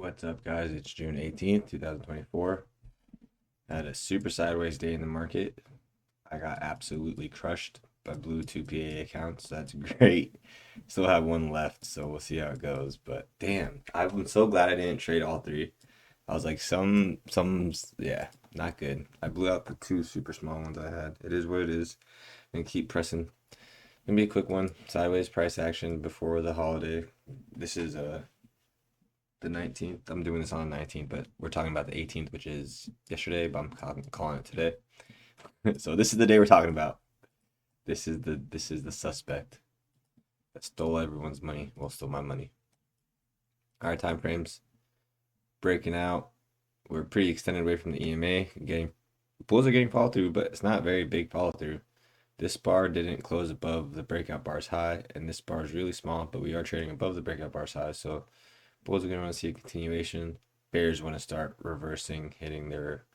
What's up, guys? It's June 18th, 2024. I had a super sideways day in the market. I got absolutely crushed by blue 2 PA accounts. That's great. Still have one left, so we'll see how it goes. But damn, I'm so glad I didn't trade all three. I was like, yeah, not good. I blew out the two super small ones I had. It is what it is. And keep pressing. Gonna be a quick one. Sideways price action before the holiday. This is the 19th. I'm doing this on the 19th, but we're talking about the 18th, which is yesterday, but I'm calling it today. So this is the day we're talking about. This is the suspect that stole everyone's money. Well, stole my money. All right, time frames breaking out. We're pretty extended away from the EMA. Getting bulls are getting follow through, but it's not very big follow through. This bar didn't close above the breakout bar's high, and this bar is really small, but we are trading above the breakout bar's high, so bulls are going to want to see a continuation. Bears want to start reversing, hitting their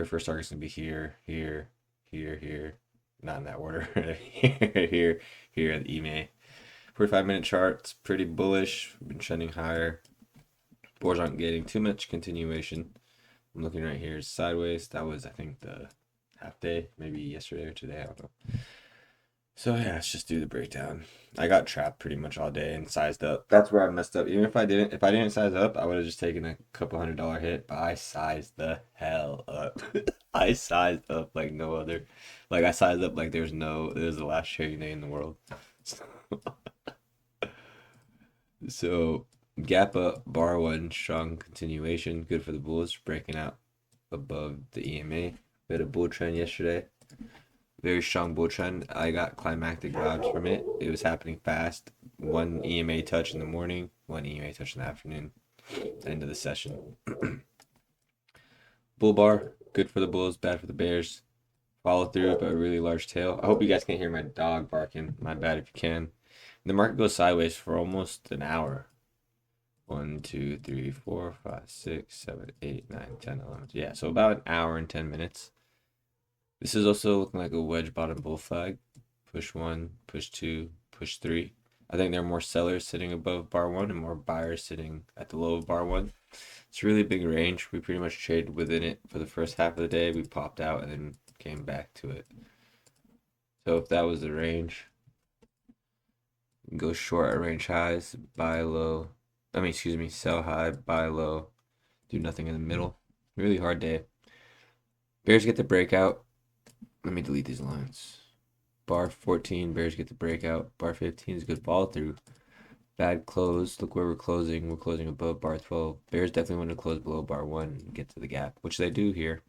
first target's going to be here, here, here, here. Not in that order. Here, here at the EMA. 45-minute chart, it's pretty bullish. We've been trending higher. Boards aren't getting too much continuation. I'm looking right here, sideways. That was, I think, the half day, maybe yesterday or today. I don't know. So yeah, let's just do the breakdown. I got trapped pretty much all day and sized up. That's where I messed up. Even if I didn't size up, I would have just taken a couple $100 hit, but I sized the hell up. I sized up like no other. Like I sized up like it was the last trading day in the world. So gap up, bar one, strong continuation, good for the bulls, breaking out above the EMA. We had a bull trend yesterday. Very strong bull trend. I got climactic vibes from it. It was happening fast. One EMA touch in the morning, one EMA touch in the afternoon. End of the session. Bull bar, good for the bulls, bad for the bears. Follow through, but a really large tail. I hope you guys can hear my dog barking. My bad if you can. The market goes sideways for almost an hour. 1, 2, 3, 4, 5, 6, 7, 8, 9, 10, 11. Yeah, so about an hour and 10 minutes. This is also looking like a wedge bottom bull flag. Push one, push two, push three. I think there are more sellers sitting above bar one and more buyers sitting at the low of bar one. It's a really big range. We pretty much traded within it for the first half of the day. We popped out and then came back to it. So if that was the range, go short at range highs, buy low. Sell high, buy low, do nothing in the middle. Really hard day. Bears get the breakout. Let me delete these lines. Bar 14, Bears get the breakout. Bar 15 is good follow through. Bad close. Look where we're closing. We're closing above bar 12. Bears definitely want to close below bar 1 and get to the gap, which they do here.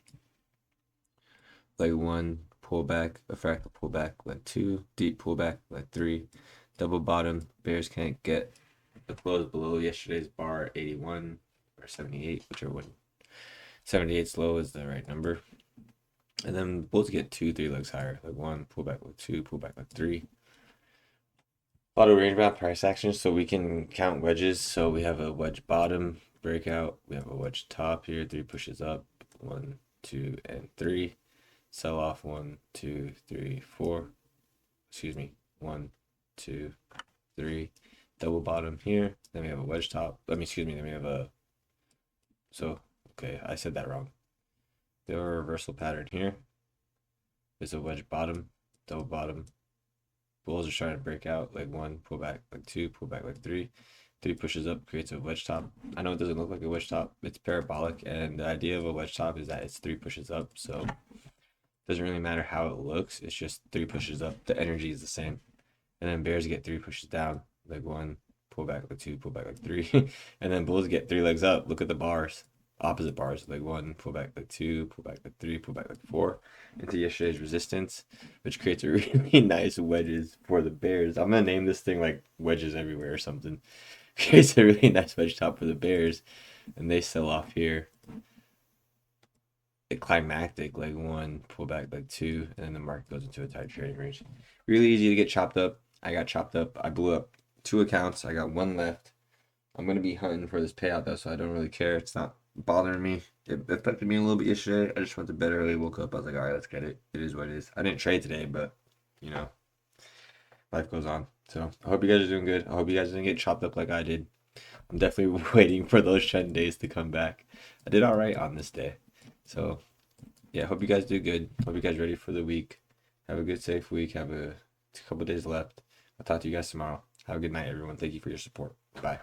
Leg 1, pullback, a fractal pullback. Leg 2, deep pullback. Leg 3, double bottom. Bears can't get the close below yesterday's bar 81 or 78, whichever one. 78's low is the right number. And then bulls get 2, 3 legs higher. Like 1, pull back like 2, pull back like 3. Auto range bound price action, so we can count wedges. So we have a wedge bottom breakout. We have a wedge top here. 3 pushes up. 1, 2, and 3. Sell off 1, 2, 3, 4. Excuse me. 1, 2, 3. Double bottom here. Then we have a wedge top. Then we have a. So okay, I said that wrong. The reversal pattern here is a wedge bottom, double bottom. Bulls are trying to break out like 1, pull back like 2, pull back like 3. 3 pushes up, creates a wedge top. I know it doesn't look like a wedge top. It's parabolic, and the idea of a wedge top is that it's 3 pushes up. So it doesn't really matter how it looks. It's just 3 pushes up. The energy is the same. And then bears get 3 pushes down, like 1, pull back like 2, pull back like 3. And then bulls get 3 legs up. Look at the bars. Opposite bars, like 1, pull back like 2, pull back like 3, pull back like 4 into yesterday's resistance, which creates a really nice wedges for the bears. I'm gonna name this thing like wedges everywhere or something. Creates a really nice wedge top for the bears, and they sell off here. A climactic like 1, pull back like 2, and then the market goes into a tight trading range. Really easy to get chopped up. I got chopped up. I blew up 2 accounts. I got 1 left. I'm gonna be hunting for this payout though, so I don't really care. It's not bothering me. It affected me a little bit yesterday. I just went to bed early, woke up, I was like, all right, let's get it. It is what it is. I didn't trade today, but you know, life goes on. So I hope you guys are doing good. I hope you guys didn't get chopped up like I did. I'm definitely waiting for those trend days to come back. I did all right on this day. So, yeah, hope you guys do good. Hope you guys ready for the week. Have a good, safe week. Have a couple days left. I'll talk to you guys tomorrow. Have a good night, everyone. Thank you for your support. Bye.